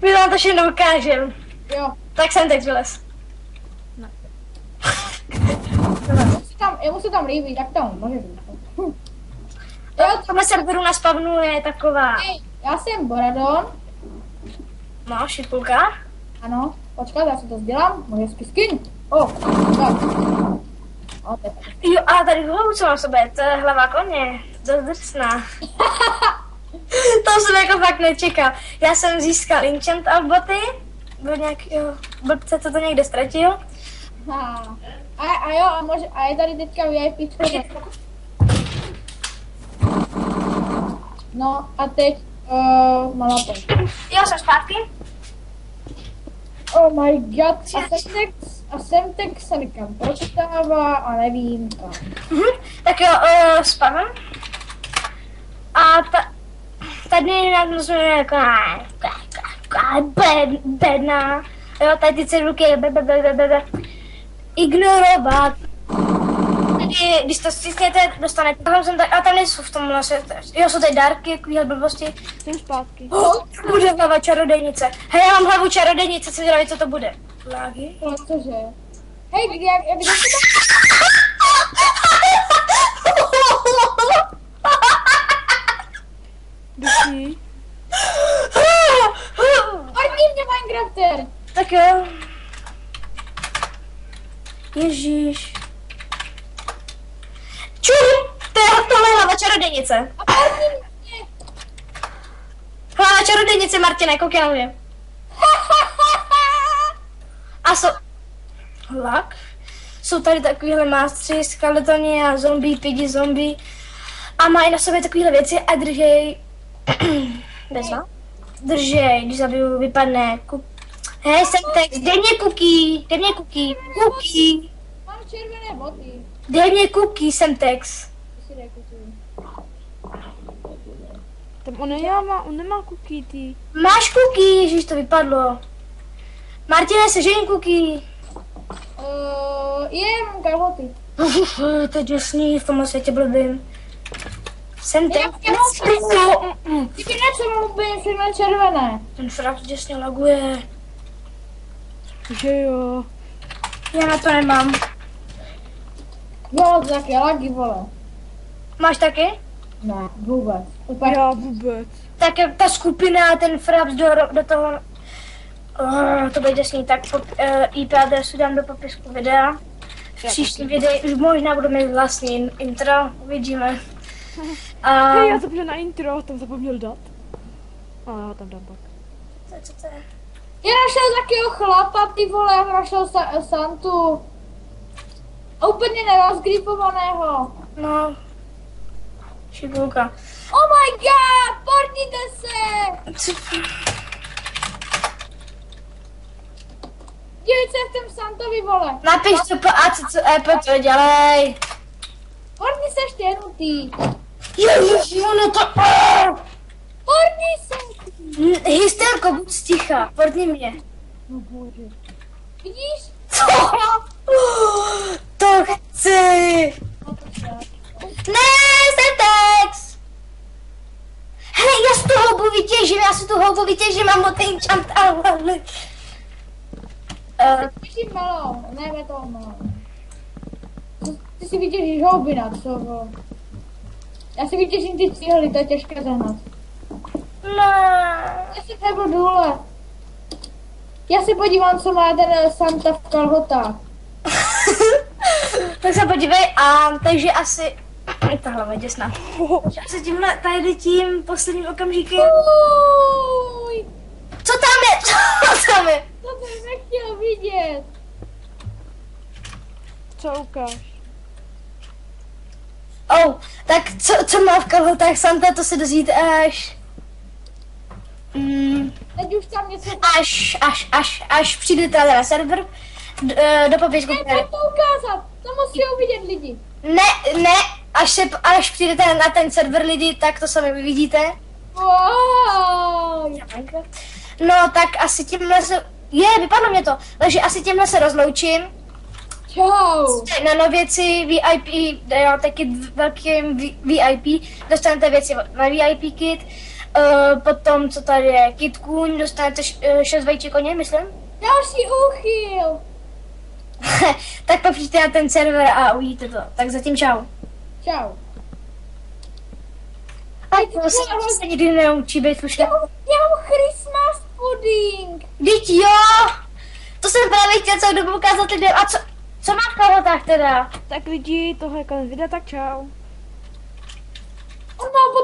My vám to všechno ukážem. Jo. Tak jsem teď vylez. Jemu se tam líbí, tak tam může být. Tohle serveru na spavnu je taková. Hej, já jsem Boradon. No, šipulka. Ano, počkat, já si to sdělám. Můj hezký skin. Tak. Jo, a tady hlavu, co mám v sobě, to je hlava koně. Dost drsná. To jsem jako fakt nečekal. Já jsem získal enchant alboty. Byl nějakýho blbce, co to někde ztratil. A jo, a je tady teďka VIP schoda. No a teď malapon. Jo, jsem zpátky. Oh my god, a Semtex se někam protává a nevím kam. Tak jo, spavem. A tady nás musíme jako bedna. Jo, tady ty cedulky ignorovat. Tady, když to stisknete, dostanete. A tam nejsou v tomhle. Jo, jsou tady dárky, takovýhle blbosti. Jsem zpátky. Bude hlava čarodejnice. Hej, já mám hlavu čarodejnice, co dělají, co to bude? Lágy? No, cože? Hej, jak to Duší. Hodně mě Minecrafter! Tak jo. Ježíš. Čuj! Tohle je hlava čarodejnice. A hodně mě! Hlava čarodejnice, Martine, koukej na mě. A Lak? Jsou tady takovýhle mástři, skeletoni a zombie, pidi zombie. A mají na sobě takovýhle věci a držej... Bezva? Držej, když zabiju, vypadne. Hej, Semtex, dej mě cookie. Mám červené boty. Dej mě cookie, Semtex. Si dej cookie. Tam on nemá cookie, ty. Máš cookie, ježiš, to vypadlo. Martine, sežeň cookie. Mám kalhoty. To je děsný v tomhle světě blbým. Semtex. Ty něco mám úplně všechno červené. Ten fraps děsně laguje. Že jo. Já na to nemám. Jo, to taky lagy, vole. Máš taky? Ne, vůbec. Úplně. Já vůbec. Tak ta skupina, ten fraps do toho... to bude děsný, tak IP adresu dám do popisku videa. V příštím videu už možná budu mít vlastní intro, uvidíme. Hej, já zapomněl na intro, tam zapomněl dát. A já tam dám pak. Co to je? Já našel takového chlapa, ty vole, já našel Santu. A úplně nerozgripovaného. No. Šipulka. Oh my god, portíte se! Dívej se v tom Santovi, vole. Napiš co po A, co to dělej. Portni se štěnutý. Ježiš, ono to... Portni se. Hysterko, buď sticha, portni mě. No bože. Vidíš? Co? To chci. Ne, Semtex! Hej, já si tu houbu vytěžím, mám od enchant ale... Vytěžím melon, ne metal melon. Ty si vytěžíš houbina, co? Já si vytěžím ty cihly, to je těžké zahnat. Ne. Já si nebo důle. Já se podívám, co má ten Santa v kalhotách. Tak se podívej, takže asi... Ta hlava je děsná. Asi tímhle, tady tím posledním okamžikem... Uj, Co tam je? Co tam je? to jsem nechtěl vidět. Co ukáž? Tak co má v kalhotách Santa, to se dozvíte až... Teď už tam něco... Až přijdete na server, do popisku. Nechci to ukázat, to musí uvidět lidi. Ne, až přijdete na ten server lidi, tak to sami uvidíte. Wow. No, tak asi tímhle se... vypadlo mě to. Takže asi tímhle se rozloučím. Čau. Na nové věci VIP, jo, taky velkým VIP, dostanete věci na VIP kit Potom, co tady je, KitKuň, dostanete 6 vajíček koně, myslím. Další úchyl. Tak pak přijďte na ten server a uvidíte to. Tak zatím čau. Čau. A to se nikdy nenaučí být slušný. Já mám Christmas pudding. Vždyť jo! To jsem právě chtěl celou dobu ukázat lidem. A co má v kalhotách teda? Tak lidi, tohle je konec videa, tak čau. On má